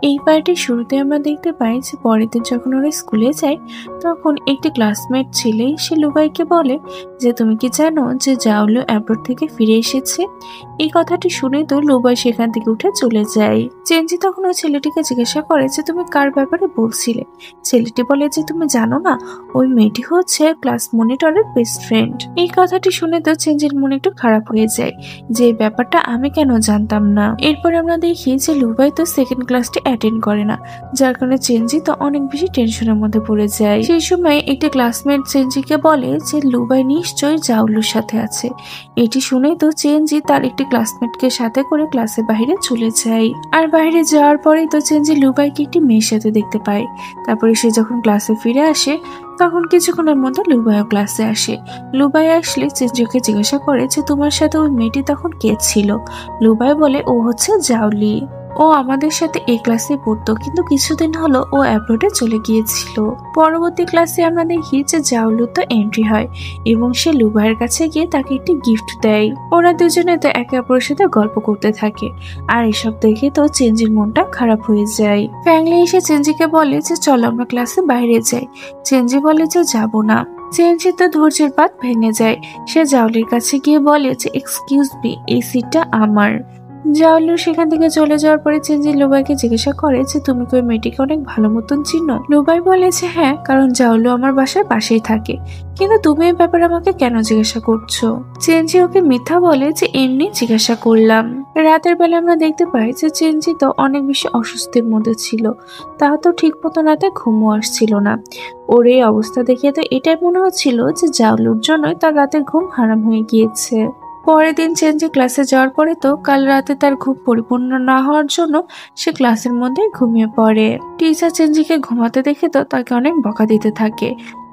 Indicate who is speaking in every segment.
Speaker 1: এই পার্টির শুরুতে আমরা দেখতে পাই যে পরের দিন যখন ওরা স্কুলে যায় তখন একটি ক্লাসমেট ছেলে সে লুবাইকে বলে যে তুমি কি জানো যে জাউলু অ্যাব্রোড থেকে ফিরে এসেছে। এই কথাটি শুনে তো লুবাই সেখান থেকে উঠে চলে যায়। চেনজি তখন ওই ছেলেটিকে জিজ্ঞাসা করে যে তুমি কার ব্যাপারে বলছিলে। ছেলেটি বলে যে তুমি জানো না, ওই মেয়েটি হচ্ছে ক্লাস মনিটরের বেস্ট ফ্রেন্ড। এই কথাটি শুনে তো চেনজির মন একটু খারাপ হয়ে যায় যে এই ব্যাপারটা আমি কেন জানতাম না। এরপরে আমরা দেখি যে লুবাই তো সেকেন্ড ক্লাসটি অ্যাটেন্ড করে না, যার কারণে চেনজি তো অনেক বেশি টেনশনের মধ্যে পড়ে যায়। সেই সময় একটি ক্লাসমেট চেনজিকে বলে যে লুবাই নিশ্চয়ই জাউলুর সাথে আছে। এটি শুনে তো চেনজি তার একটি ক্লাসমেটকে সাথে করে ক্লাসের বাইরে চলে যায়। আর বাইরে যাওয়ার পরেই তো চেনজি লুবাইকে একটি মেয়ের সাথে দেখতে পায়। তারপরে সে যখন ক্লাসে ফিরে আসে তখন কিছুক্ষণের মধ্যে লুবাইও ক্লাসে আসে। লুবাই আসলে চেনজিকে জিজ্ঞাসা করে যে তোমার সাথে ওই মেয়েটি তখন কে ছিল। লুবাই বলে ও হচ্ছে জাউলি, ও আমাদের সাথে এই ক্লাসে পড়তো, কিন্তু কিছুদিন হলো ও অ্যাব্রোডে চলে গিয়েছিল। পরবর্তী ক্লাসে আমরা দেখি যে জাউলু তো এন্ট্রি হয় এবং সে লুবাইয়ের কাছে গিয়ে তাকে একটি গিফট দেয়। ওরা দুজনে তো একে অপরের সাথে গল্প করতে থাকে। আর এসব দেখে তো চেনজির মনটা খারাপ হয়ে যায়। ফ্যাংলি এসে চেনজিকে বলে যে চলো আমরা ক্লাসে বাইরে যাই। চেনজি বলে যে যাবো না। চেনজি তো ধৈর্যের বাঁধ ভেঙে যায়। সে জাউলির কাছে গিয়ে বলে যে এক্সকিউজ মি, এই সিটটা আমার। জাউলু সেখান থেকে চলে যাওয়ার পরে চেনজি লুবাইকে জিজ্ঞাসা করে যে তুমি কি ওই মেয়েটিকে অনেক ভালো মতন চিনো। লুবাই বলেছে হ্যাঁ, কারণ জাউলু আমার বাসার পাশেই থাকে, কিন্তু তুমি এই ব্যাপারে আমাকে কেন জিজ্ঞাসা করছো। চেনজি ওকে মিথ্যা বলে যে এমনি জিজ্ঞাসা করলাম। রাতের বেলা আমরা দেখতে পাই যে চেনজি তো অনেক বেশি অস্বস্তির মধ্যে ছিল, তাও তো ঠিক মতো রাতে ঘুমও আসছিল না। ওর এই অবস্থা দেখে তো এটাই মনে হচ্ছিল যে জাউলুর জন্যই তার রাতের ঘুম হারাম হয়ে গিয়েছে। পরের দিন চেনজি ক্লাসে যাওয়ার পরে তো কাল রাতে তার ঘুম পরিপূর্ণ না হওয়ার জন্য সে ক্লাসের মধ্যেই ঘুমিয়ে পড়ে। টিচার চেনজিকে ঘুমাতে দেখে তো তাকে অনেক বকা দিতে থাকে।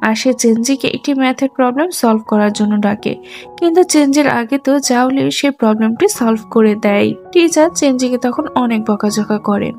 Speaker 1: আর সে চেনজিকে একটি ম্যাথের প্রবলেম সলভ করার জন্য ডাকে, কিন্তু চেনজির আগে তো জাউলি সেই প্রবলেমটি সলভ করে দেয়। টিচার চেনজিকে তখন অনেক বকাঝকা করে।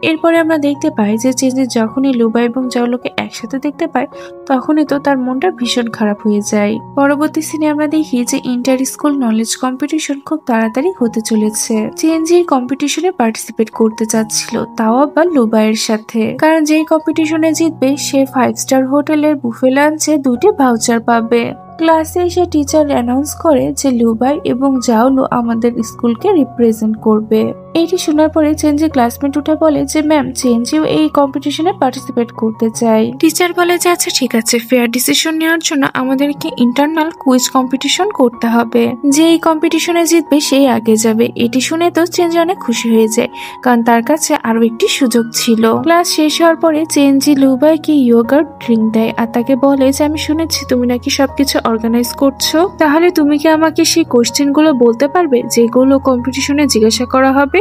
Speaker 1: এরপরে আমরা দেখতে পাই যে চেনজি যখনই লুবা এবং জাউলুকে একসাথে দেখতে পায় তখনই তো তার মনটা ভীষণ খারাপ হয়ে যায়। পরবর্তী সিনে আমরা দেখি যে ইন্টার স্কুল নলেজ কম্পিটিশন খুব তাড়াতাড়ি হতে চলেছে। চেনজি এই কম্পিটিশনে পার্টিসিপেট করতে চাচ্ছিল, তাও আবার লুবাইয়ের সাথে, কারণ যেই কম্পিটিশনে জিতবে সে 5 স্টার হোটেলের বুফে লাঞ্চে 2টি ভাউচার পাবে। ক্লাসে এসে টিচার অ্যানাউন্স করে যে লুবাই এবং জাউলু আমাদের স্কুলকে রিপ্রেজেন্ট করবে। এটি শোনার পরে চেনজি ক্লাসমেট উঠে বলে যে ম্যাম, চেনজিও এই কম্পিটিশনে পার্টিসিপেট করতে চাই। টিচার বলে যে আচ্ছা ঠিক আছে, ফেয়ার ডিসিশন নেওয়ার জন্য আমাদেরকে ইন্টারনাল কুইজ কম্পিটিশন করতে হবে। যে এই কম্পিটিশনে জিতবে সেই আগে যাবে। এটি শুনে তো চেনজি অনেক খুশি হয়ে যায়, কারণ তার কাছে আরো একটি সুযোগ ছিল। ক্লাস শেষ হওয়ার পরে চেনজি লুবাইকে ইয়োগার্ট ড্রিঙ্ক দেয় আর তাকে বলে যে আমি শুনেছি তুমি নাকি সবকিছু অর্গানাইজ করছো, তাহলে তুমি কি আমাকে সেই কোশ্চেন গুলো বলতে পারবে যেগুলো কম্পিটিশনে জিজ্ঞাসা করা হবে।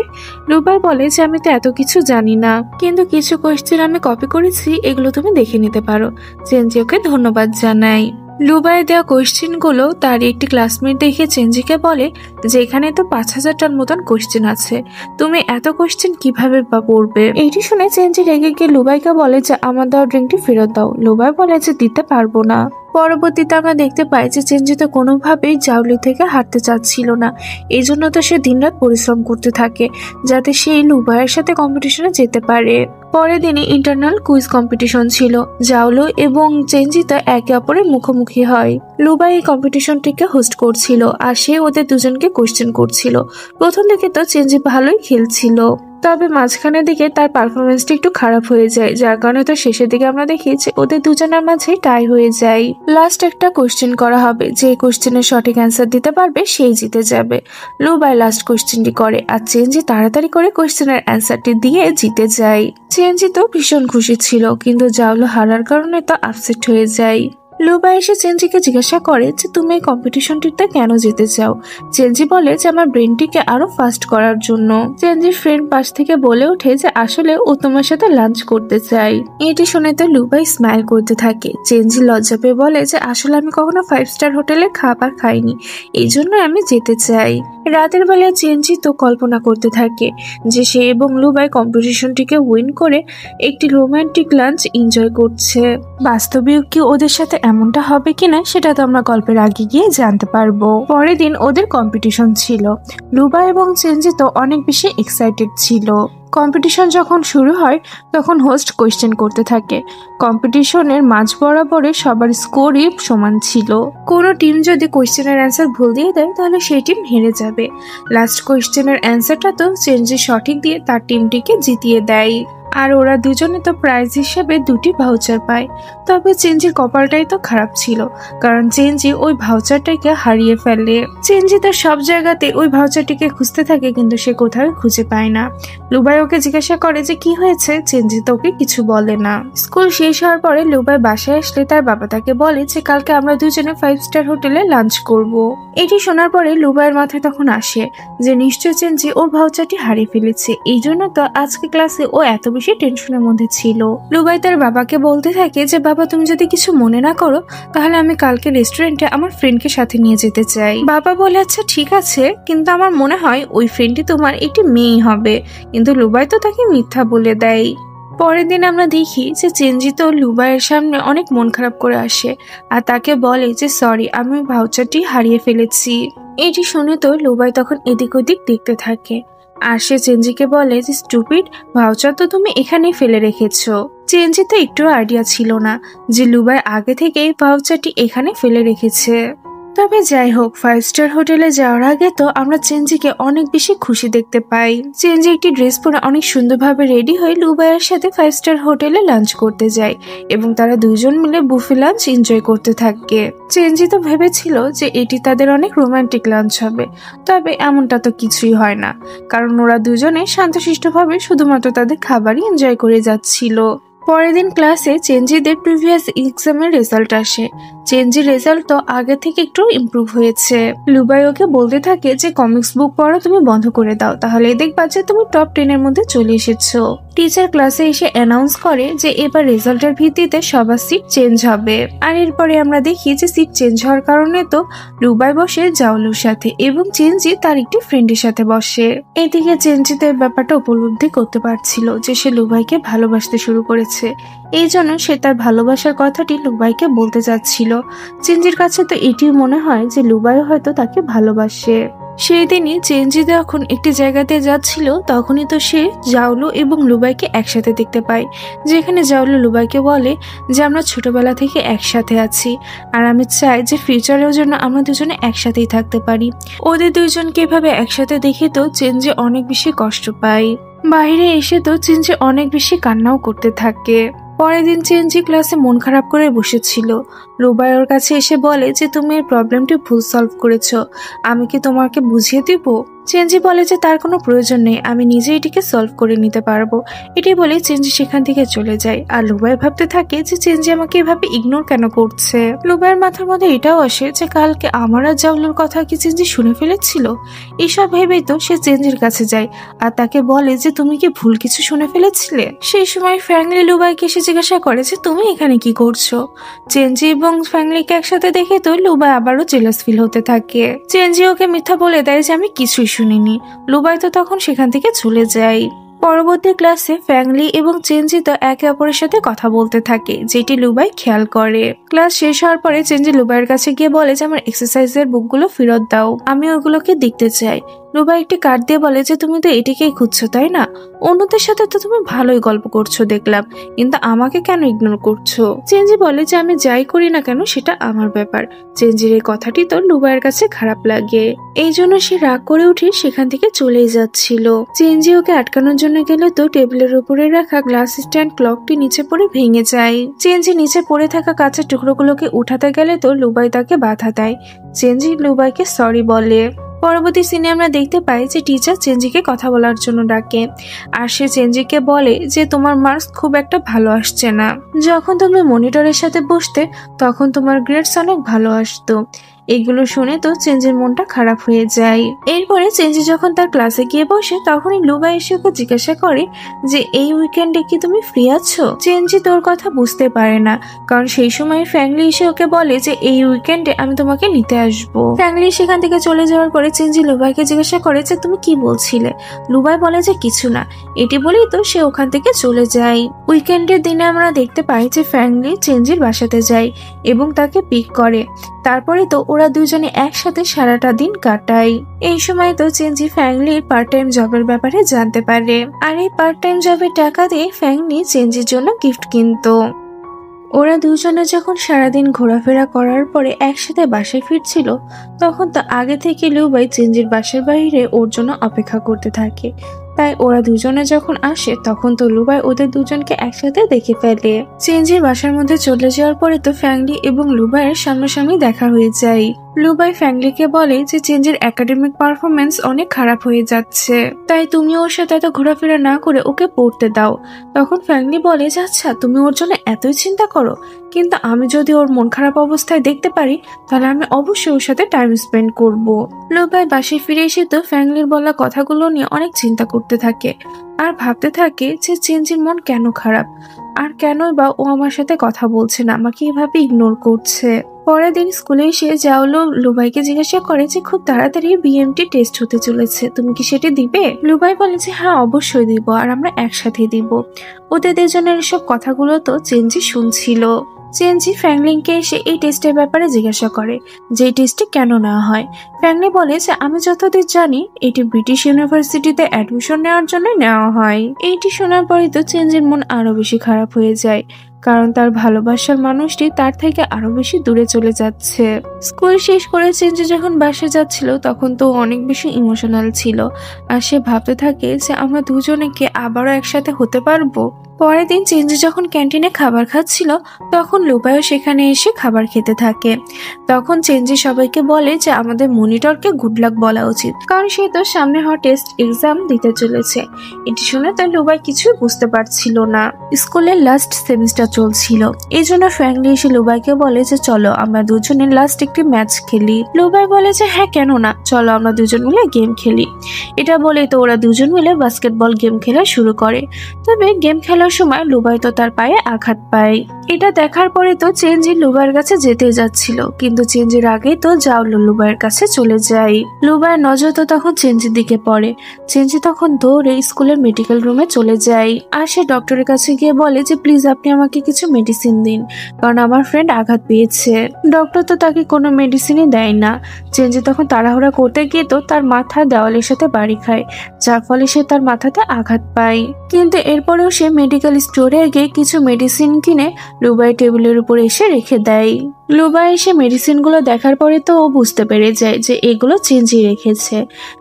Speaker 1: লুবাই বলে যে আমি তো এত কিছু জানি না, কিন্তু কিছু কোশ্চেন আমি কপি করেছি, এগুলো তুমি দেখে নিতে পারো। চেনজি ওকে ধন্যবাদ জানাই। লুবাই দেওয়া কোশ্চেন গুলো তার একটি ক্লাসমেট দেখে চেনজিকে বলে যে এখানে তো 5000টার মতন কোশ্চেন আছে, তুমি এত কোশ্চেন কিভাবে পড়বে। এইটি শুনে চেনজি রেগে গিয়ে লুবাইকে বলে যে আমার দেওয়া ড্রিঙ্কটি ফেরত দাও। লুবাই বলে যে দিতে পারবো না। পরবর্তীতে আমরা দেখতে পাই যে চেনজি তো কোনোভাবেই জাউলি থেকে হাঁটতে চাচ্ছিল না, এই জন্য তো সে দিনরাত পরিশ্রম করতে থাকে যাতে সে লুবাইয়ের সাথে কম্পিটিশনে যেতে পারে। পরের দিনই ইন্টারনাল কুইজ কম্পিটিশন ছিল। জাউলু এবং চেনজি তো একে অপরের মুখোমুখি হয়। লুবাই এই কম্পিটিশনটিকে হোস্ট করছিল আর সে ওদের দুজনকে কোশ্চেন করছিল। প্রথম দিকে তো চেনজি ভালোই খেলছিল, তবে মাঝখানের দিকে তার পারফরমেন্সটা একটু খারাপ হয়ে যায়, যার কারণে তো শেষের দিকে আমরা দেখি যে ওদের দুজনের মাঝে টাই হয়ে যায়। লাস্ট একটা কোশ্চেন করা হবে, যে কোশ্চেনের সঠিক অ্যান্সার দিতে পারবে সেই জিতে যাবে। লুবাই লাস্ট কোশ্চেনটি করে আর চেনজি তাড়াতাড়ি করে কোশ্চেনের অ্যান্সারটি দিয়ে জিতে যায়। চেনজি তো ভীষণ খুশি ছিল, কিন্তু জাউলু হারার কারণে তো আপসেট হয়ে যায়। লুবাই এসে চেনজিকে জিজ্ঞাসা করে যে তুমি এই কম্পিটিশনটিতে কেন যেতে চাও। চেনজি বলে যে আমার ব্রেনটিকে আরো ফাস্ট করার জন্য। চেনজির ফ্রেন্ড পাশ থেকে বলে ওঠে যে আসলে ও তোমার সাথে লাঞ্চ করতে চাই। এটি শুনে তো লুবাই স্মাইল করতে থাকে। চেনজি লজ্জা পেয়ে বলে যে আসলে আমি কখনো 5 স্টার হোটেলে খাবার খাইনি, এই জন্য আমি যেতে চাই। রাতের বেলায় চেনজি তো কল্পনা করতে থাকে যে সে এবং লুবাই কম্পিটিশনটিকে উইন করে একটি রোমান্টিক লাঞ্চ এনজয় করছে। বাস্তবেও কি ওদের সাথে এমনটা হবে কিনা সেটা তো আমরা গল্পের আগে গিয়ে জানতে পারবো। পরের দিন ওদের কম্পিটিশন ছিল। লুবা এবং চেনজি তো অনেক বেশি এক্সাইটেড ছিল। কম্পিটিশন যখন শুরু হয় তখন হোস্ট কোয়েশ্চেন করতে থাকে। কম্পিটিশনের মাঝ বরাবরে সবার স্কোরই সমান ছিল। কোনো টিম যদি কোয়েশ্চেনের অ্যান্সার ভুল দিয়ে দেয় তাহলে সেই টিম হেরে যাবে। লাস্ট কোয়েশ্চেনের অ্যান্সারটা তো চেঞ্জি সঠিক দিয়ে তার টিমটিকে জিতিয়ে দেয়। আর ওরা দুজনে তো প্রাইজ হিসেবে 2টি ভাউচার পায়। তবে চেঞ্জির কপালটাই তো খারাপ ছিল, কারণ চেঞ্জি ওই ভাউচারটাকে হারিয়ে ফেলে। চেঞ্জি তো সব জায়গাতে ওই ভাউচারটিকে খুঁজতে থাকে, কিন্তু সে কোথাও খুঁজে পায় না। লুবাই ওকে জিজ্ঞাসা করে যে কি হয়েছে, চেঞ্জি তো ওকে কিছু বলে না। স্কুল শেষ হওয়ার পরে লুবাই বাসায় আসলে তার বাবা তাকে বলে যে কালকে আমরা দুজনে 5 স্টার হোটেলে লাঞ্চ করব। এটি শোনার পরে লুবাইয়ের মাথায় তখন আসে যে নিশ্চয় চেঞ্জি ওর ভাউচারটি হারিয়ে ফেলেছে, এই জন্য তো আজকে ক্লাসে ও এত বেশি টেনশনের মধ্যে ছিল। লুবাই তার বাবাকে বলতে থাকে যে বাবা, তুমি যদি কিছু মনে না করো তাহলে আমি কালকে রেস্টুরেন্টে আমার ফ্রেন্ডকে সাথে নিয়ে যেতে চাই। বাবা বলে আচ্ছা ঠিক আছে, কিন্তু আমার মনে হয় ওই ফ্রেন্ডটি তোমার একটি মেয়ে হবে। কিন্তু লুবাই তো তাকে মিথ্যা বলে দেয়। পরের দিন আমরা দেখি যে চেঞ্জি তো লুবাইয়ের সামনে অনেক মন খারাপ করে আসে আর তাকে বলে যে সরি, আমি ভাউচারটি হারিয়ে ফেলেছি। এটি শুনে তো লুবাই তখন এদিক ওদিক দেখতে থাকে আর সে চেঞ্জিকে বলে যে স্টুপিড, ভাউচার তো তুমি এখানেই ফেলে রেখেছো। চেঞ্জি তো একটু আইডিয়া ছিল না যে লুবাই আগে থেকেই ভাউচারটি এখানে ফেলে রেখেছে। তবে যাই হোক, 5 স্টার হোটেলে যাওয়ার আগে তো আমরা চেঞ্জিকে অনেক বেশি খুশি দেখতে পাই। চেঞ্জি একটি ড্রেস পরে অনেক সুন্দরভাবে রেডি হয়ে লুবাইয়ের সাথে 5 স্টার হোটেলে লাঞ্চ করতে যায় এবং তারা দুজন মিলে বুফে লাঞ্চ এনজয় করতে থাকে। চেঞ্জি তো ভেবেছিল যে এটি তাদের অনেক রোমান্টিক লাঞ্চ হবে, তবে এমনটা তো কিছুই হয় না, কারণ ওরা দুজনে শান্তশিষ্টভাবে শুধুমাত্র তাদের খাবারই এনজয় করে যাচ্ছিল। পরের দিন ক্লাসে চেঞ্জিদের প্রিভিয়াস এক্সামের রেজাল্ট আসে। চেঞ্জির রেজাল্ট তো আগে থেকে একটু ইমপ্রুভ হয়েছে। লুবাই ওকে বলতে থাকে যে কমিক্স বুক পড়া তুমি বন্ধ করে দাও, তাহলে দেখবা যে তুমি টপ 10 এর মধ্যে চলে এসেছো। টিচার ক্লাসে এসে অ্যানাউন্স করে যে এবার রেজাল্টের ভিত্তিতে সবার সিট চেঞ্জ হবে। আর এরপরে আমরা দেখি যে সিট চেঞ্জ হওয়ার কারণে তো লুবাই বসে জাওলুর সাথে এবং চেঞ্জি তার একটি ফ্রেন্ডের সাথে বসে। এদিকে চেঞ্জিদের ব্যাপারটা উপলব্ধি করতে পারছিল যে সে লুবাইকে ভালোবাসতে শুরু করেছে, এই জন্য সে তার ভালোবাসার কথাটি লুবাইকে বলতে চাচ্ছিল। চেঞ্জির কাছে তো এটিও মনে হয় যে লুবাই হয়তো তাকে ভালোবাসে। সেই দিনই চেঞ্জি যখন একটি জায়গাতে যাচ্ছিল তখনই তো সে জাওলু এবং লুবাইকে একসাথে দেখতে পায়, যেখানে জাওলু লুবাইকে বলে যে আমরা ছোটবেলা থেকে একসাথে আছি আর আমি চাই যে ফিউচারেও যেন আমরা দুজনে একসাথেই থাকতে পারি। ওদের দুইজনকে এভাবে একসাথে দেখে তো চেঞ্জি অনেক বেশি কষ্ট পায়। বাইরে এসে তো চেঞ্জি অনেক বেশি কান্নাও করতে থাকে। পরের দিন চেঞ্জি ক্লাসে মন খারাপ করে বসেছিল। লুবাই ওর কাছে এসে বলে যে তুমি এই প্রবলেমটি ভুল সলভ করেছো, আমি কি তোমাকে বুঝিয়ে দিব? চেঞ্জি বলে যে তার কোনো প্রয়োজন নেই, আমি নিজে এটিকে সলভ করে নিতে পারবো। এটি বলে চেঞ্জি সেখান থেকে চলে যায় আর লুবাই ভাবতে থাকে যে চেঞ্জি আমাকে এভাবে ইগনোর কেন করছে। লুবাইয়ের মাথার মধ্যে এটাও আসে যে কালকে আমার আর জাওলুর কথা কি চেঞ্জি শুনে ফেলেছিল। এইসব ভেবেই তো সে চেঞ্জির কাছে যায় আর তাকে বলে যে তুমি কি ভুল কিছু শুনে ফেলেছিলে। সেই সময় ফ্যাংলি লুবাইকে এসে জিজ্ঞাসা করে যে তুমি এখানে কি করছো। চেঞ্জি এবং ফ্যাংলিকে একসাথে দেখে তো লুবাই আবারও জেলাস ফিল হতে থাকে। চেঞ্জি ওকে মিথ্যা বলে দেয় যে আমি কিছুই শুনিনি। লুবাই তো তখন সেখান থেকে চলে যায়। পরবর্তী ক্লাসে ফ্যাংলি এবং চেঞ্জি তো একে অপরের সাথে কথা বলতে থাকে, যেটি লুবাই খেয়াল করে। ক্লাস শেষ হওয়ার পরে চেঞ্জি লুবাইয়ের কাছে গিয়ে বলে যে আমার এক্সারসাইজের বুকগুলো ফেরত দাও, আমি ওগুলোকে দেখতে চাই। লুবাই একটি কার্ড দিয়ে বলে যে তুমি তো এটিকেই খুঁজছো তাই না, অন্যদের সাথে তো তুমি ভালোই গল্প করছো দেখলাম, কিন্তু আমাকে কেন ইগনোর করছো? চেঞ্জি বলে যে আমি যাই করি না কেন সেটা আমার ব্যাপার। চেঞ্জির এই কথাটি তো লুবাইয়ের কাছে খারাপ লাগে, এই জন্য সে রাগ করে উঠে সেখান থেকে চলেই যাচ্ছিল। চেঞ্জি ওকে আটকানোর জন্য গেলে তো টেবিলের উপরে রাখা গ্লাস স্ট্যান্ড ক্লকটি নিচে পড়ে ভেঙে যায়। চেঞ্জি নিচে পড়ে থাকা কাঁচের টুকরোগুলোকে উঠাতে গেলে তো লুবাই তাকে বাধা দেয়। চেঞ্জি লুবাইকে সরি বলে। পরবর্তী সিনে আমরা দেখতে পাই যে টিচার চেঞ্জিকে কথা বলার জন্য ডাকে আর সে চেঞ্জিকে বলে যে তোমার মার্কস খুব একটা ভালো আসছে না, যখন তুমি মনিটরের সাথে বসতে তখন তোমার গ্রেডস অনেক ভালো আসতো। এগুলো শুনে তো চেঞ্জের মনটা খারাপ হয়ে যায়। এরপরে চেঞ্জি যখন তার ক্লাসে গিয়ে বসে তখনই লুবাই এসে ওকে জিজ্ঞাসা করে যে এই উইকেন্ডে কি তুমি ফ্রি আছো? চেঞ্জি তোর কথা বুঝতে পারে না, কারণ সেই সময় ফ্যাংলি এসে ওকে বলে যে এই উইকেন্ডে আমি তোমাকে নিতে আসবো। ফ্যাংলি সেখান থেকে চলে যাওয়ার পরে চেঞ্জি লুবাইকে জিজ্ঞাসা করে যে তুমি কি বলছিলে। লুবাই বলে যে কিছু না, এটি বলেই তো সে ওখান থেকে চলে যায়। উইকেন্ডের দিনে আমরা দেখতে পাই যে ফ্যাংলি চেঞ্জির বাসাতে যায় এবং তাকে পিক করে। তারপরে তো ওরা ওরা দুজনে একসাথে সারাটা দিন কাটায়। এই সময় তো চেঞ্জি ফ্যাংলির পার্ট টাইম জবের ব্যাপারে জানতে পারে, আর এই পার্ট টাইম জবের টাকা দিয়ে ফ্যাংলি চেঞ্জির জন্য গিফট কিনতো। ওরা দুজনে যখন সারাদিন ঘোরাফেরা করার পরে একসাথে বাসায় ফিরছিল, তখন তো আগে থেকে লুবাই চেঞ্জির বাসার বাইরে ওর জন্য অপেক্ষা করতে থাকে। তাই ওরা দুজনে যখন আসে তখন তো লুবাই ওদের দুজনকে একসাথে দেখে ফেলে। চেঞ্জির বাসার মধ্যে চলে যাওয়ার পরে তো ফ্যাংলি এবং লুবাইয়ের সামনাসামনি দেখা হয়ে যায়। লুবাই ফ্যাংলিকে বলে যে চেঞ্জির একাডেমিক পারফরমেন্স অনেক খারাপ হয়ে যাচ্ছে, তাই তুমি ওর সাথে এত ঘোরাফেরা না করে ওকে পড়তে দাও। তখন ফ্যাংলি বলে যে আচ্ছা, তুমি ওর জন্য এতই চিন্তা করো, কিন্তু আমি যদি ওর মন খারাপ অবস্থায় দেখতে পারি তাহলে আমি অবশ্যই ওর সাথে টাইম স্পেন্ড করব। লুবাই বাসায় ফিরে এসে তো ফ্যাংলির বলা কথাগুলো নিয়ে অনেক চিন্তা করতে থাকে আর ভাবতে থাকে যে চেঞ্জির মন কেন খারাপ, আর কেন বা ও আমার সাথে কথা বলছে না, আমাকে এভাবে ইগনোর করছে। পরের দিন স্কুলে এসে জাওলো লুবাইকে জিজ্ঞাসা করে যে খুব তাড়াতাড়ি বিএমটি টেস্ট হতে চলেছে, তুমি কি সেটা দিবে? লুবাই বলে যে হ্যাঁ, অবশ্যই দিব, আর আমরা একসাথে দিব। ওদের দুজনের সব কথাগুলো তো চেঞ্জি শুনছিল। চেঞ্জি ফ্র্যাঙ্কলিনকে এসে এই টেস্টের ব্যাপারে জিজ্ঞাসা করে যে এই টেস্টে কেন নেওয়া হয়। ফ্র্যাঙ্কলিন বলে যে আমি যতদূর জানি এটি ব্রিটিশ ইউনিভার্সিটিতে অ্যাডমিশন নেওয়ার জন্য নেওয়া হয়। এইটি শোনার পরে তো চেঞ্জির মন আরো বেশি খারাপ হয়ে যায়, কারণ তার ভালোবাসার মানুষটি তার থেকে আরো বেশি দূরে চলে যাচ্ছে। স্কুল শেষ করে চেঞ্জি যখন বাসায় যাচ্ছিল তখন তো অনেক বেশি ইমোশনাল ছিল, আর সে ভাবতে থাকে যে আমরা দুজনে কি আবারও একসাথে হতে পারবো। পরের দিন চেঞ্জি যখন ক্যান্টিনে খাবার খাচ্ছিল তখন লুবাইও সেখানে এসে খাবার খেতে থাকে। তখন চেঞ্জি সবাইকে বলে যে আমাদের মনিটরকে গুড লাক বলা উচিত, কারণ সে তো সামনে হওয়া টেস্ট এক্সাম দিতে চলেছে। এটি শুনে তার লুবাই কিছুই বুঝতে পারছিল না। স্কুলের লাস্ট সেমিস্টার চলছিল, এই জন্য ফ্র্যাঙ্কলি এসে লুবাইকে বলে যে চলো আমরা দুজনে লাস্ট একটি ম্যাচ খেলি। লুবাই বলে যে হ্যাঁ, কেন না, চলো আমরা দুজন মিলে গেম খেলি। এটা বলে তো ওরা দুজন মিলে বাস্কেটবল গেম খেলা শুরু করে। তবে গেম খেলার সময় লুবাই তো তার পায়ে আঘাত পায়। এটা দেখার পরে তো চেঞ্জি লুবাইয়ের কাছে যেতে যাচ্ছিল, কিন্তু চেঞ্জির আগেই তো জাওলো লুবাইয়ের কাছে চলে যায়। লুবাইয়ের নজর তো তখন চেঞ্জির দিকে পড়ে। চেঞ্জি তখন দৌড়ে স্কুলের মেডিকেল রুমে চলে যায়, আর সে ডক্টরের কাছে গিয়ে বলে যে প্লিজ আপনি আমাকে কিছু মেডিসিন দিন, কারণ আমার ফ্রেন্ড আঘাত পেয়েছে। ডক্টর তো তাকে কোনো মেডিসিনই দেয় না। চেঞ্জি তখন তাড়াহুড়া করতে গিয়ে তো তার মাথা দেওয়ালের সাথে বাড়ি খায়, যার ফলে সে তার মাথাতে আঘাত পায়। কিন্তু এরপরেও সে মেডিকেল স্টোরে গিয়ে কিছু মেডিসিন কিনে লুবাই টেবিলের উপর এসে রেখে দেয়। লুবাই এসে মেডিসিনগুলো দেখার পরে তো ও বুঝতে পেরে যায় যে এগুলো চেঞ্জি রেখেছে,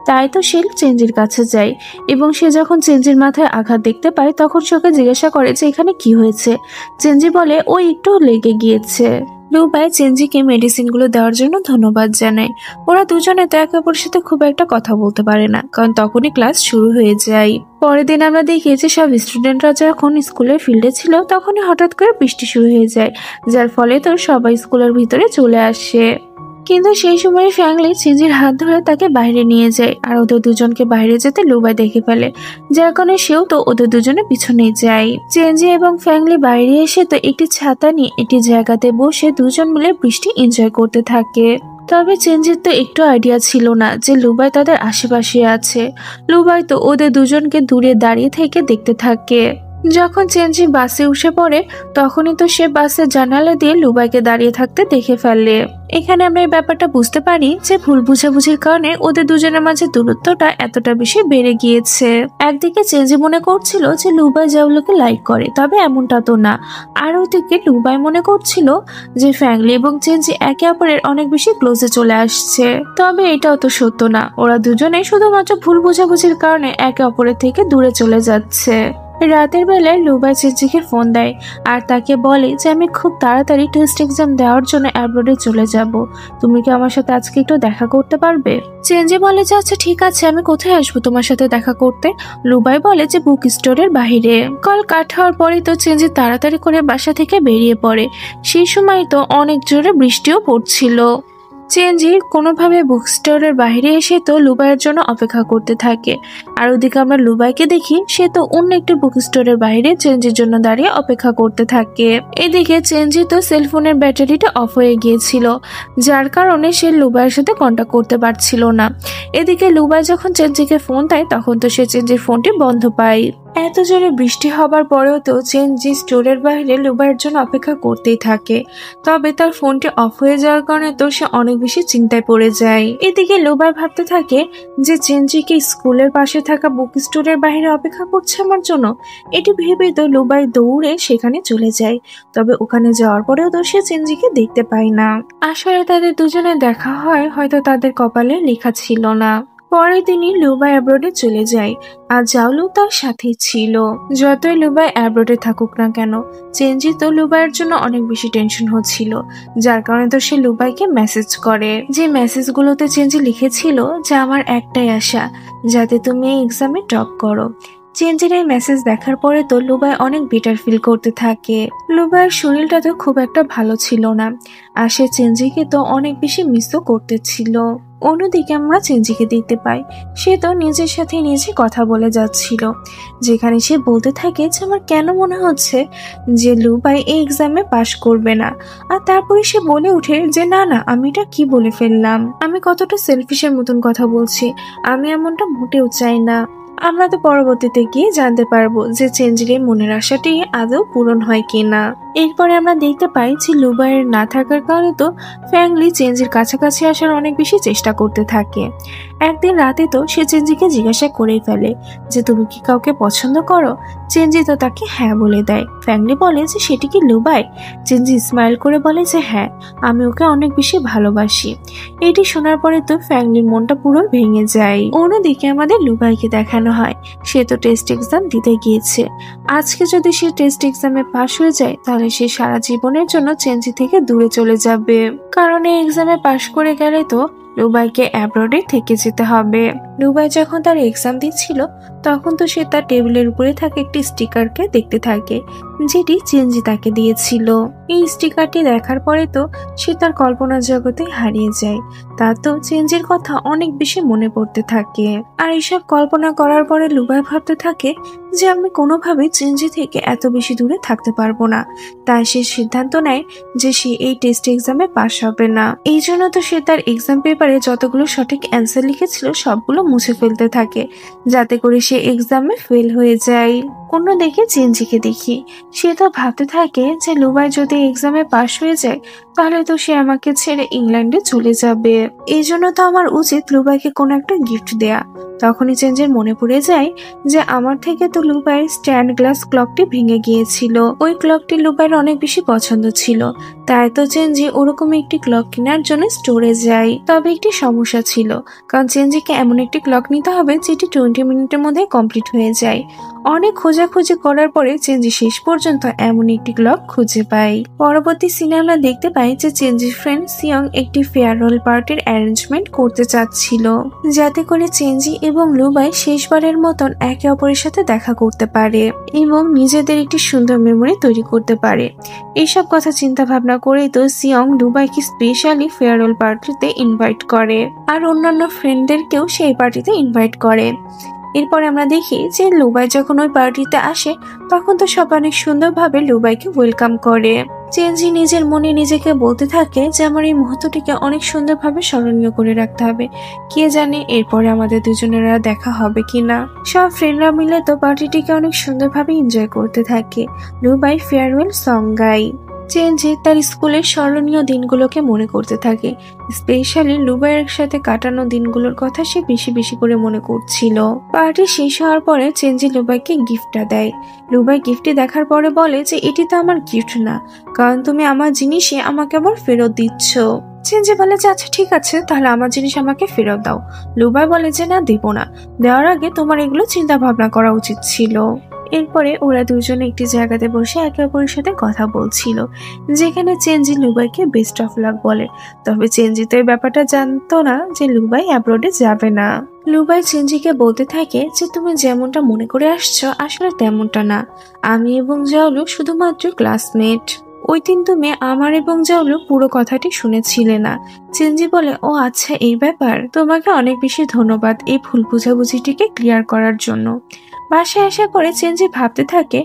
Speaker 1: তাই তো সে চেঞ্জির কাছে যায় এবং সে যখন চেঞ্জির মাথায় আঘাত দেখতে পায় তখন সে ওকে জিজ্ঞাসা করে যে এখানে কি হয়েছে। চেঞ্জি বলে ও একটু লেগে গিয়েছে। লুবাই চেঞ্জিকে মেডিসিনগুলো দেওয়ার জন্য ধন্যবাদ জানায়। ওরা দুজনে তো একে অপরের সাথে খুব একটা কথা বলতে পারে না, কারণ তখনই ক্লাস শুরু হয়ে যায়। পরের দিন আমরা দেখি যে সব স্টুডেন্টরা যখন স্কুলের ফিল্ডে ছিল তখনই হঠাৎ করে বৃষ্টি শুরু হয়ে যায়, যার ফলে তো সবাই স্কুলের ভিতরে চলে আসে। কিন্তু সেই সময় ফ্র্যাঙ্কলি চেঞ্জির হাত ধরে তাকে বাইরে নিয়ে যায়, আর ওদের দুজনকে বাইরে যেতে লুবাই দেখে ফেলে, যার কারণে সেও তো ওদের দুজনের পিছনে যায়। চেঞ্জি এবং ফ্র্যাঙ্কলি বাইরে এসে তো একটি ছাতা নিয়ে একটি জায়গাতে বসে দুজন মিলে বৃষ্টি এনজয় করতে থাকে। তবে চেঞ্জির তো একটু আইডিয়া ছিল না যে লুবাই তাদের আশেপাশে আছে। লুবাই তো ওদের দুজনকে দূরে দাঁড়িয়ে থেকে দেখতে থাকে। যখন চেঞ্জি বাসে উঠে পড়ে তখনই তো সে বাসের জানালা দিয়ে লুবাইকে দাঁড়িয়ে থাকতে দেখে ফেলে। এখানে আমরা এই ব্যাপারটা বুঝতে পারি যে ভুল বুঝাবুঝির কারণে ওদের দুজনের মাঝে দূরত্বটা এতটা বেশি বেড়ে গিয়েছে। একদিকে চেঞ্জি মনে করছিল যে লুবাই জাওলোকে লাইক করে, তবে এমনটা তো না। আর ওইদিকে লুবাই মনে করছিল যে ফ্র্যাঙ্কলি এবং চেঞ্জি একে অপরের অনেক বেশি ক্লোজে চলে আসছে, তবে এটাও তো সত্য না। ওরা দুজনেই শুধুমাত্র ভুল বুঝাবুঝির কারণে একে অপরের থেকে দূরে চলে যাচ্ছে। রাতের বেলায় লুবাই চেঞ্জিকে ফোন দেয় আর তাকে বলে যে আমি খুব তাড়াতাড়ি টেস্ট এক্সাম দেওয়ার জন্য অ্যাব্রোডে চলে যাব, তুমি কি আমার সাথে আজকে একটু দেখা করতে পারবে? চেঞ্জি বলে যে আচ্ছা ঠিক আছে, আমি কোথায় আসবো তোমার সাথে দেখা করতে? লুবাই বলে যে বুক স্টোরের বাইরে। কল কাট হওয়ার পরে তো চেঞ্জি তাড়াতাড়ি করে বাসা থেকে বেরিয়ে পড়ে। সেই সময় তো অনেক জোরে বৃষ্টিও পড়ছিল। চেঞ্জি কোনোভাবে বুক স্টোরের বাইরে এসে তো লুবাইয়ের জন্য অপেক্ষা করতে থাকে, আর ওদিকে আমরা লুবাইকে দেখি সে তো অন্য একটি বুক স্টোরের বাইরে চেঞ্জির জন্য দাঁড়িয়ে অপেক্ষা করতে থাকে। এদিকে চেঞ্জি তো সেলফোনের ব্যাটারিটা অফ হয়ে গিয়েছিল, যার কারণে সে লুবাইয়ের সাথে কন্ট্যাক্ট করতে পারছিল না। এদিকে লুবাই যখন চেঞ্জিকে ফোন দেয় তখন তো সে চেঞ্জির ফোনটি বন্ধ পায়। এত জোরে বৃষ্টি হবার পরেও তো চেনজি স্টোরের বাইরে লুবাইয়ের জন্য অপেক্ষা করতেই থাকে। তবে তার ফোনটি অফ হয়ে যাওয়ার কারণে তো সে অনেক বেশি চিন্তায় পড়ে যায়। এদিকে লুবাই ভাবতে থাকে যে চেনজি কি স্কুলের পাশে থাকা বুক স্টোরের বাইরে অপেক্ষা করছে আমার জন্য। এটি ভেবে তো লুবাই দৌড়ে সেখানে চলে যায়। তবে ওখানে যাওয়ার পরেও তো সে চেনজিকে দেখতে পায় না। আসলে তাদের দুজনের দেখা হয় হয়তো তাদের কপালে লেখা ছিল না। পরের দিনই লুবাই অ্যাব্রোডে চলে যায় আর জাওলু তার সাথেই ছিল। যতই লুবাই অ্যাব্রোডে থাকুক না কেন, চেনজি তো লুবাইয়ের জন্য অনেক বেশি টেনশন হচ্ছিল, যার কারণে তো সে লুবাইকে মেসেজ করে। যে মেসেজগুলোতে চেনজি লিখেছিল যে আমার একটাই আশা, যাতে তুমি এই এক্সামে টপ করো। চেনজির এই মেসেজ দেখার পরে তো লুবাই অনেক বেটার ফিল করতে থাকে। লুবাইয়ের শরীরটা তো খুব একটা ভালো ছিল না, আর সে চেনজিকে তো অনেক বেশি মিসও করতেছিল। অন্যদিকে আমরা চেনজিকে দেখতে পাই, সে তো নিজের সাথে নিজে কথা বলে যাচ্ছিল, যেখানে সে বলতে থাকে যে আমার কেন মনে হচ্ছে যে লুবাই এই এক্সামে পাশ করবে না। আর তারপরে সে বলে ওঠে যে না না, আমি এটা কি বলে ফেললাম, আমি কতটা সেলফিশের মতন কথা বলছি, আমি এমনটা মোটেও চাই না। আমরা তো পরবর্তীতে গিয়ে জানতে পারবো যে চেনজির এই মনের আশাটি আদৌ পূরণ হয় কিনা। এরপরে আমরা দেখতে পাই যে লুবাইয়ের না থাকার কারণে তো ফ্যাংলি চেনজির কাছাকাছি আসার অনেক বেশি চেষ্টা করতে থাকে। একদিন রাতে তো সে চেনজিকে জিজ্ঞাসা করেই ফেলে যে তুমি কি কাউকে পছন্দ করো। চেনজি তো তাকে হ্যাঁ বলে দেয়। ফ্যাংলি বলে যে সেটি কি লুবাই। চেনজি স্মাইল করে বলে যে হ্যাঁ, আমি ওকে অনেক বেশি ভালোবাসি। এটি শোনার পরে তো ফ্যাংলির মনটা পুরো ভেঙে যায়। অন্যদিকে আমাদের লুবাইকে দেখানো হয়, সে তো টেস্ট এক্সাম দিতে গিয়েছে। আজকে যদি সে টেস্ট এক্সামে পাশ হয়ে যায় তাহলে সে সারা জীবনের জন্য চেনজি থেকে দূরে চলে যাবে, কারণ এই এক্সামে পাশ করে গেলে তো লুবাইকে অ্যাব্রোডে থেকে যেতে হবে। লুবাই যখন তার এক্সাম দিচ্ছিল তখন তো সে তার টেবিলের উপরে থাকা একটি স্টিকারকে দেখতে থাকে, যেটি চেনজি তাকে দিয়েছিল। এই স্টিকারটি দেখার পরে তো সে তার কল্পনা জগতে হারিয়ে যায়। তা তো চেনজির কথা অনেক বেশি মনে পড়তে থাকে। আর এইসব কল্পনা করার পরে লুবাই ভাবতে থাকে যে আমি কোনোভাবেই চেনজি থেকে এত বেশি দূরে থাকতে পারবো না। তাই সে সিদ্ধান্ত নেয় যে সে এই টেস্ট এক্সামে পাশ হবে না। এই জন্য তো সে তার এক্সাম পেপারে যতগুলো সঠিক অ্যান্সার লিখেছিল সবগুলো মুছে ফেলতে থাকে, যাতে করে সে এক্সামে ফেল হয়ে যায়। অন্যদিকে চেনজিকে দেখি, সে তো ভাবতে থাকে যে লুবাই যদি এক্সামে পাশ হয়ে যায় তাহলে তো সে আমাকে ছেড়ে ইংল্যান্ডে চলে যাবে। এই জন্য তো আমার উচিত লুবাইকে কোনো একটা গিফট দেয়া। তখনই চেনজির মনে পড়ে যায় যে আমার থেকে তো লুবাইয়ের স্ট্যান্ড গ্লাস ক্লকটি ভেঙে গিয়েছিল। ওই ক্লকটি লুবাইয়ের অনেক বেশি পছন্দ ছিল, তাই তো চেনজি ওরকম একটি ক্লক কেনার জন্য স্টোরে যায়। তবে একটি সমস্যা ছিল, কারণ চেনজিকে এমন একটি ক্লক নিতে হবে যেটি 20 মিনিটের মধ্যে কমপ্লিট হয়ে যায়। অনেক খোঁজাখুঁজি করার পরে চেনজি শেষ পর্যন্ত এমন একটি ক্লক খুঁজে পায়। পরবর্তী সিনে আমরা দেখতে পাই যে চেনজির ফ্রেন্ড সিয়ং একটি ফেয়ারওয়েল পার্টির অ্যারেঞ্জমেন্ট করতে চাচ্ছিল, যাতে করে চেনজি এবং লুবাই শেষবারের মতন একে অপরের সাথে দেখা করতে পারে এবং নিজেদের একটি সুন্দর মেমোরি তৈরি করতে পারে। এইসব কথা চিন্তা ভাবনা করেই তো সিয়ং লুবাইকে স্পেশালি ফেয়ারওয়েল পার্টিতে ইনভাইট করে, আর অন্যান্য ফ্রেন্ডদেরকেও সেই পার্টিতে ইনভাইট করে। এরপরে আমরা দেখি যে লুবাই যখন ওই পার্টিতে আসে তখন তো সব অনেক সুন্দরভাবে লুবাইকে ওয়েলকাম করে। চেনজি নিজের মনে নিজেকে বলতে থাকে যে আমার এই মুহূর্তটিকে অনেক সুন্দরভাবে স্মরণীয় করে রাখতে হবে। কে জানে এরপরে আমাদের দুজনের আর দেখা হবে কিনা। সব ফ্রেন্ডরা মিলে তো পার্টিটিকে অনেক সুন্দরভাবে এনজয় করতে থাকে। লুবাই ফেয়ারওয়েল সং গায়। চেনজি তার স্কুলের স্মরণীয় দিনগুলোকে মনে করতে থাকে, স্পেশালি লুবাইয়ের সাথে কাটানো দিনগুলোর কথা সে বেশি বেশি করে মনে করছিল। পার্টি শেষ হওয়ার পরে চেনজি লুবাইকে গিফটটা দেয়। লুবাই গিফটটি দেখার পরে বলে যে এটি তো আমার গিফট না, কারণ তুমি আমার জিনিসই আমাকে আবার ফেরত দিচ্ছ। চেনজি বলে যে আচ্ছা ঠিক আছে, তাহলে আমার জিনিস আমাকে ফেরত দাও। লুবাই বলে যে না, দেব না, দেওয়ার আগে তোমার এগুলো চিন্তা ভাবনা করা উচিত ছিল। এরপরে ওরা দুজনে একটি জায়গাতে বসে একে অপরের সাথে কথা বলছিল, যেখানে চেনজি লুবাইকে বেস্ট অফ লাক বলে। তবে চেনজি তো এই ব্যাপারটা জানতো না যে লুবাই অ্যাব্রোডে যাবে না। লুবাই চেনজিকে বলতে থাকে যে তুমি যেমনটা মনে করে আসছো আসলে তেমনটা না, আমি এবং জাওলু শুধুমাত্র ক্লাসমেট। ওই দিন তুমি আমার এবং জাওলু পুরো কথাটি শুনেছিলে না। চেনজি বলে ও আচ্ছা এই ব্যাপার, তোমাকে অনেক বেশি ধন্যবাদ এই ভুল বুঝাবুঝিটিকে ক্লিয়ার করার জন্য। বাসায় আসা করে চেঞ্জি ভাবতে থাকে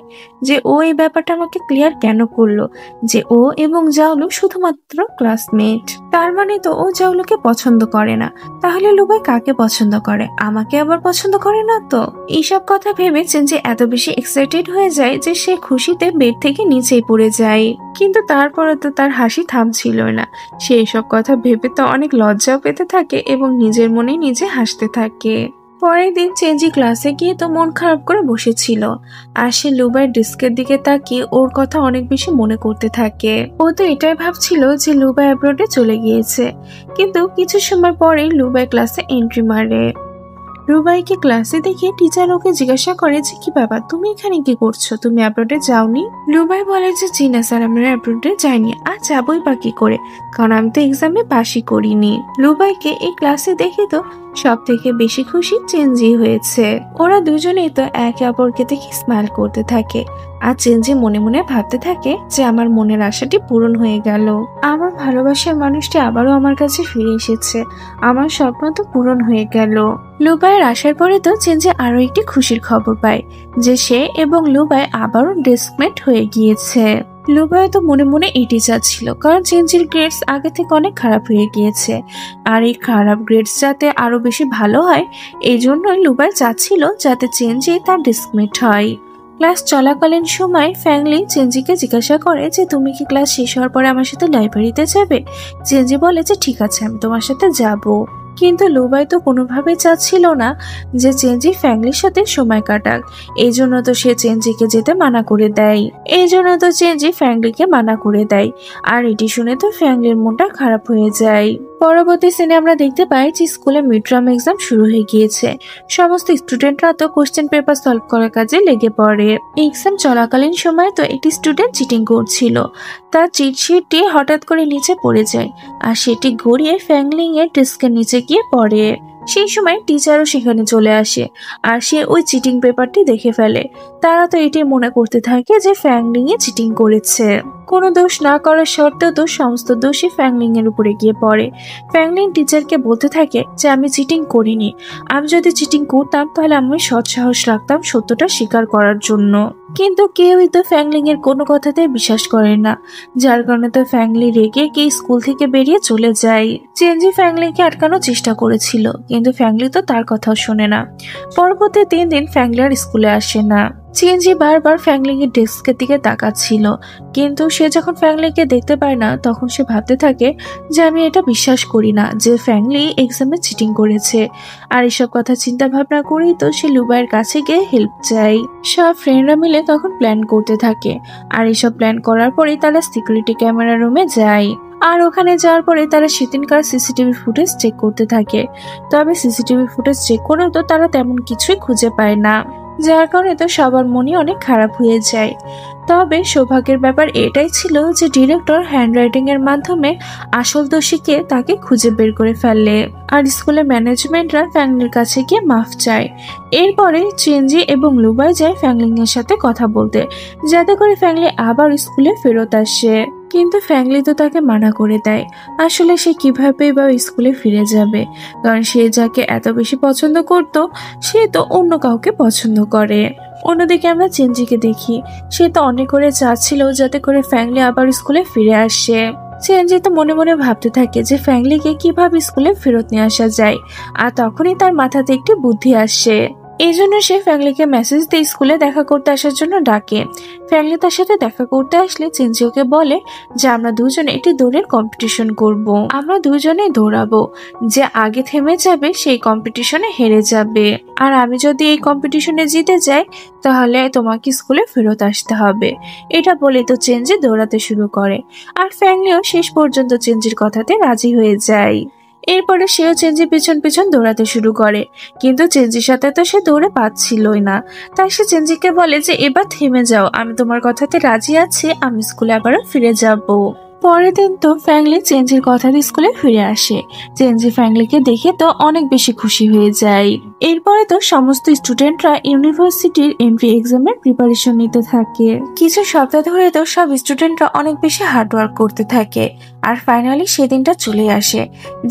Speaker 1: যে ও এই ব্যাপারটা আমাকে ক্লিয়ার কেন করলো, যে ও এবং জাওলু শুধুমাত্র ক্লাসমেট। তার মানে তো ও জাওলুকে পছন্দ করে না, তাহলে লুবাই কাকে পছন্দ করে? আমাকে আবার পছন্দ করে না তো? এইসব কথা ভেবে চেঞ্জি এত বেশি এক্সাইটেড হয়ে যায় যে সে খুশিতে বেড থেকে নিচেই পড়ে যায়। কিন্তু তারপরে তো তার হাসি থামছিল না। সে এসব কথা ভেবে তো অনেক লজ্জাও পেতে থাকে এবং নিজের মনে নিজে হাসতে থাকে। পরের দিন চেঞ্জি ক্লাসে গিয়ে তো মন খারাপ করে বসেছিল, আর সে লুবাইয়ের ডেস্কের দিকে তাকিয়ে ওর কথা অনেক বেশি মনে করতে থাকে। ও তো এটাই ভাবছিল যে লুবাই অ্যাব্রোডে চলে গিয়েছে। কিন্তু কিছু সময় পরেই লুবাই ক্লাসে এন্ট্রি মারে। রুবাইকে ক্লাসে দেখে টিচার ওকে জিজ্ঞাসা করে যে কি ব্যাপার, তুমি এখানে কি করছো, তুমি অ্যাব্রোডে যাওনি? রুবাই বলে যে জি না স্যার, আমরা অ্যাব্রোডে যাইনি, আর যাবই বা কি করে, কারণ আমি তো এক্সামে পাসই করিনি। রুবাইকে এই ক্লাসে দেখে তো সব থেকে বেশি খুশি চেঞ্জি হয়েছে। ওরা দুজনেই তো একে অপরকে দেখে স্মাইল করতে থাকে, আর চেঞ্জি মনে মনে ভাবতে থাকে যে আমার মনের আশাটি পূরণ হয়ে গেল, আমার ভালোবাসার মানুষটি আবারও আমার কাছে ফিরে এসেছে, আমার স্বপ্ন তো পূরণ হয়ে গেল। লুবাইয়ের আসার পরে তো চেঞ্জি আরো একটি খুশির খবর পায় যে সে এবং লুবাই আবারও ডেস্কমেট হয়ে গিয়েছে। লুবাই তো মনে মনে এটি চাচ্ছিল, কারণ চেঞ্জির গ্রেডস আগে থেকে অনেক খারাপ হয়ে গিয়েছে, আর এই খারাপ গ্রেডস যাতে আরো বেশি ভালো হয় এই জন্যই লুবাই চাচ্ছিল যাতে চেঞ্জি তার ডেস্কমেট হয়। ক্লাস চলাকালীন সময় ফ্যাংলি চেঞ্জিকে জিজ্ঞাসা করে যে তুমি কি ক্লাস শেষ হওয়ার পরে আমার সাথে লাইব্রেরিতে যাবে? চেঞ্জি বলে যে ঠিক আছে, আমি তোমার সাথে যাব। কিন্তু লুবাই তো কোনোভাবে চাচ্ছিল না যে চেঞ্জি ফ্যাংলির সাথে সময় কাটাক, এই জন্য তো সে চেঞ্জিকে যেতে মানা করে দেয়। এই জন্য তো চেঞ্জি ফ্যাংলিকে মানা করে দেয়, আর এটি শুনে তো ফ্যাংলির মনটা খারাপ হয়ে যায়। পরবর্তী সিনে আমরা দেখতে পাই যে স্কুলে মিড টার্ম এক্সাম শুরু হয়ে গিয়েছে। সমস্ত স্টুডেন্টরা তো কোশ্চেন পেপার সলভ করার কাজে লেগে পড়ে। এক্সাম চলাকালীন সময় তো একটি স্টুডেন্ট চিটিং করছিল, তার চিটশিটটি হঠাৎ করে নিচে পড়ে যায়, আর সেটি গড়িয়ে ফ্যাংলিং এর ডেস্কের নিচে গিয়ে পড়ে। সেই সময় টিচারও সেখানে চলে আসে, আর সে ওই চিটিং পেপারটি দেখে ফেলে। তারা তো এটি মনে করতে থাকে যে ফ্যাংলিং এ চিটিং করেছে। কোনো দোষ না করার সত্ত্বেও তো সমস্ত দোষই ফ্যাংলিং এর উপরে গিয়ে পড়ে। ফ্যাংলিং টিচারকে বলতে থাকে যে আমি চিটিং করিনি, আমি যদি চিটিং করতাম তাহলে আমি সৎসাহস রাখতাম সত্যটা স্বীকার করার জন্য। কিন্তু কেউই তো ফ্যাংলিং এর কোনো কথাতে বিশ্বাস করে না, যার কারণে তো ফ্যাংলি রেগে গিয়ে স্কুল থেকে বেরিয়ে চলে যায়। চেঞ্জি ফ্যাংলিকে আটকানোর চেষ্টা করেছিল, কিন্তু ফ্যাংলি তো তার কথাও শোনে না। পরবর্তী 3 দিন ফ্যাংলি আর স্কুলে আসে না। চেঞ্জি বারবার ফ্যাংলিং এর ডেস্কের দিকে তাকাচ্ছিল, কিন্তু সে যখন ফ্যাংলিকে দেখতে পায় না তখন সে ভাবতে থাকে যে আমি এটা বিশ্বাস করি না যে ফ্যাংলি এক্সামে চিটিং করেছে। আর এসব কথা চিন্তা ভাবনা করেই তো সে লুবাইয়ের কাছে গিয়ে হেল্প চায়। সব ফ্রেন্ডরা মিলে তখন প্ল্যান করতে থাকে, আর এসব প্ল্যান করার পরেই তারা সিকিউরিটি ক্যামেরা রুমে যায়। আর ওখানে যাওয়ার পরে তারা সেদিনকার সিসিটিভি ফুটেজ চেক করতে থাকে। তবে সিসিটিভি ফুটেজ চেক করেও তো তারা তেমন কিছুই খুঁজে পায় না, যার কারণে তো সবার মনই অনেক খারাপ হয়ে যায়। তবে সৌভাগ্যের ব্যাপার এটাই ছিল যে ডিরেক্টর হ্যান্ডরাইটিং এর মাধ্যমে আসল দোষীকে তাকে খুঁজে বের করে ফেললে, আর স্কুলের ম্যানেজমেন্টরা ফ্যাংলির কাছে গিয়ে মাফ চায়। এরপরে চেঞ্জি এবং লুবাই যায় ফ্যাংলিং এর সাথে কথা বলতে, যাতে করে ফ্যাংলি আবার স্কুলে ফেরত আসে। কিন্তু ফ্যাংলি তো তাকে মানা করে দেয়। আসলে সে কিভাবে বা স্কুলে ফিরে যাবে, কারণ সে যাকে এত বেশি পছন্দ করত সে তো অন্য কাউকে পছন্দ করে। অন্যদিকে আমরা চেঞ্জিকে দেখি, সে তো অনেক করে চাচ্ছিল যাতে করে ফ্যাংলি আবার স্কুলে ফিরে আসে। চেঞ্জি তো মনে মনে ভাবতে থাকে যে ফ্যাংলিকে কিভাবে স্কুলে ফেরত নিয়ে আসা যায়, আর তখনই তার মাথাতে একটি বুদ্ধি আসে। এই জন্য সে ফ্যাংলিকে মেসেজ দিয়ে স্কুলে দেখা করতে আসার জন্য ডাকে। ফ্যাংলি তার সাথে দেখা করতে আসলে চেঞ্জি ওকে বলে যে আমরা দুজনে একটি দৌড়ের কম্পিটিশন করব, আমরা দুজনেই দৌড়াবো, যে আগে থেমে যাবে সেই কম্পিটিশনে হেরে যাবে, আর আমি যদি এই কম্পিটিশনে জিতে যাই তাহলে তোমাকে স্কুলে ফেরত আসতে হবে। এটা বলে তো চেঞ্জি দৌড়াতে শুরু করে, আর ফ্যাংলিও শেষ পর্যন্ত চেঞ্জির কথাতে রাজি হয়ে যায়। এরপরে সেও চেঞ্জি পিছন পিছন দৌড়াতে শুরু করে, কিন্তু চেঞ্জির সাথে তো সে দৌড়ে পাচ্ছিলই না। তাই সে চেঞ্জিকে বলে যে এবার থেমে যাও, আমি তোমার কথাতে রাজি আছি, আমি স্কুলে আবারও ফিরে যাব। পরের দিন তো ফ্যাংলি চেঞ্জির কথাতে স্কুলে ফিরে আসে। চেঞ্জি ফ্যাংলিকে দেখে তো অনেক বেশি খুশি হয়ে যায়। এরপরে তো সমস্ত স্টুডেন্টরা ইউনিভার্সিটির এন্ট্রি এক্সামের প্রিপারেশন নিতে থাকে। কিছু সপ্তাহ ধরে তো সব স্টুডেন্টরা অনেক বেশি হার্ডওয়ার্ক করতে থাকে। আর ফাইনালি সেদিনটা চলে আসে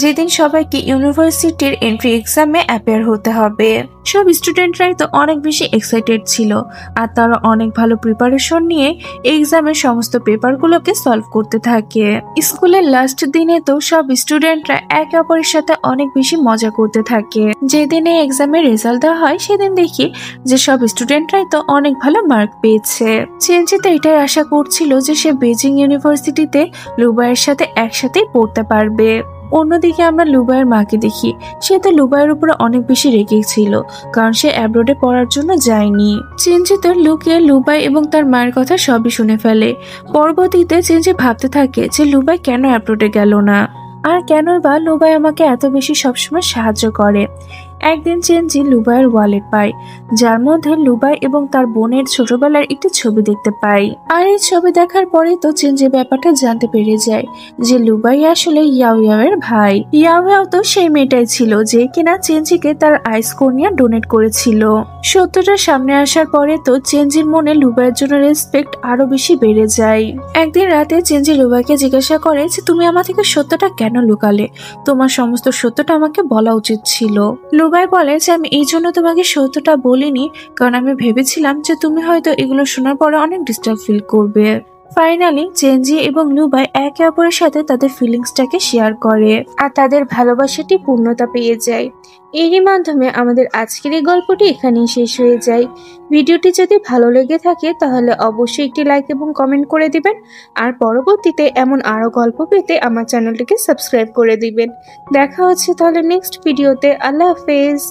Speaker 1: যেদিন সবাইকে ইউনিভার্সিটির এন্ট্রি এক্সামে অ্যাপিয়ার হতে হবে। সব স্টুডেন্টরাই তো অনেক বেশি এক্সাইটেড ছিল আর তারা অনেক ভালো প্রিপারেশন নিয়ে এক্সামের সমস্ত পেপারগুলোকে সলভ করতে থাকে। স্কুলের লাস্ট দিনে তো সব স্টুডেন্টরা একে অপরের সাথে অনেক বেশি মজা করতে থাকে। যেদিনে এক্সামের রেজাল্ট দেওয়া হয় সেদিন দেখি যে সব স্টুডেন্টরাই তো অনেক ভালো মার্ক পেয়েছে। চেঞ্জি তো এটাই আশা করছিল যে সে বেজিং ইউনিভার্সিটিতে লুবাইয়ের সাথে একসাথেই পড়তে পারবে। অন্যদিকে আমরা লুবাইয়ের মাকে দেখি, সে তো লুবাইয়ের উপরে অনেক বেশি রেগে ছিল কারণ সে অ্যাব্রোডে পড়ার জন্য যায়নি। চেঞ্জি তো লুকিয়ে লুবাই এবং তার মায়ের কথা সবই শুনে ফেলে। পরবর্তীতে চেঞ্জি ভাবতে থাকে যে লুবাই কেন অ্যাব্রোডে গেল না আর কেনই বা লুবাই আমাকে এত বেশি সবসময় সাহায্য করে। একদিন চেঞ্জি লুবাইয়ের ওয়ালেট পায় যার মধ্যে লুবাই এবং তার বোনের ছোটবেলার একটি ছবি দেখতে পায়। আর এই ছবি দেখার পরে তো চেঞ্জি ব্যাপারটা জানতে পেরে যায় যে লুবাই আসলে ইয়াও ইয়াওয়ের ভাই। ইয়াও ইয়াও তো সেই মেয়েটাই ছিল যে কিনা চেঞ্জিকে তার আইস কর্নিয়া ডোনেট করেছিল। সত্যটা সামনে আসার পরে তো চেঞ্জির মনে লুবাইয়ের জন্য রেসপেক্ট আরো বেশি বেড়ে যায়। একদিন রাতে চেঞ্জি লুবাইকে জিজ্ঞাসা করে যে তুমি আমার থেকে সত্যটা কেন লুকালে, তোমার সমস্ত সত্যটা আমাকে বলা উচিত ছিল। লুবাই বলে যে আমি এই জন্য তোমাকে সত্যটা বলিনি কারণ আমি ভেবেছিলাম যে তুমি হয়তো এগুলো শোনার পরে অনেক ডিস্টার্ব ফিল করবে। ফাইনালি চেঞ্জি এবং লুবাই একে অপরের সাথে তাদের ফিলিংসটাকে শেয়ার করে আর তাদের ভালোবাসাটি পূর্ণতা পেয়ে যায়। এরই মাধ্যমে আমাদের আজকের এই গল্পটি এখানেই শেষ হয়ে যায়। ভিডিওটি যদি ভালো লেগে থাকে তাহলে অবশ্যই একটি লাইক এবং কমেন্ট করে দিবেন আর পরবর্তীতে এমন আরো গল্প পেতে আমার চ্যানেলটিকে সাবস্ক্রাইব করে দিবেন। দেখা হচ্ছে তাহলে নেক্সট ভিডিওতে। আল্লাহ হাফেজ।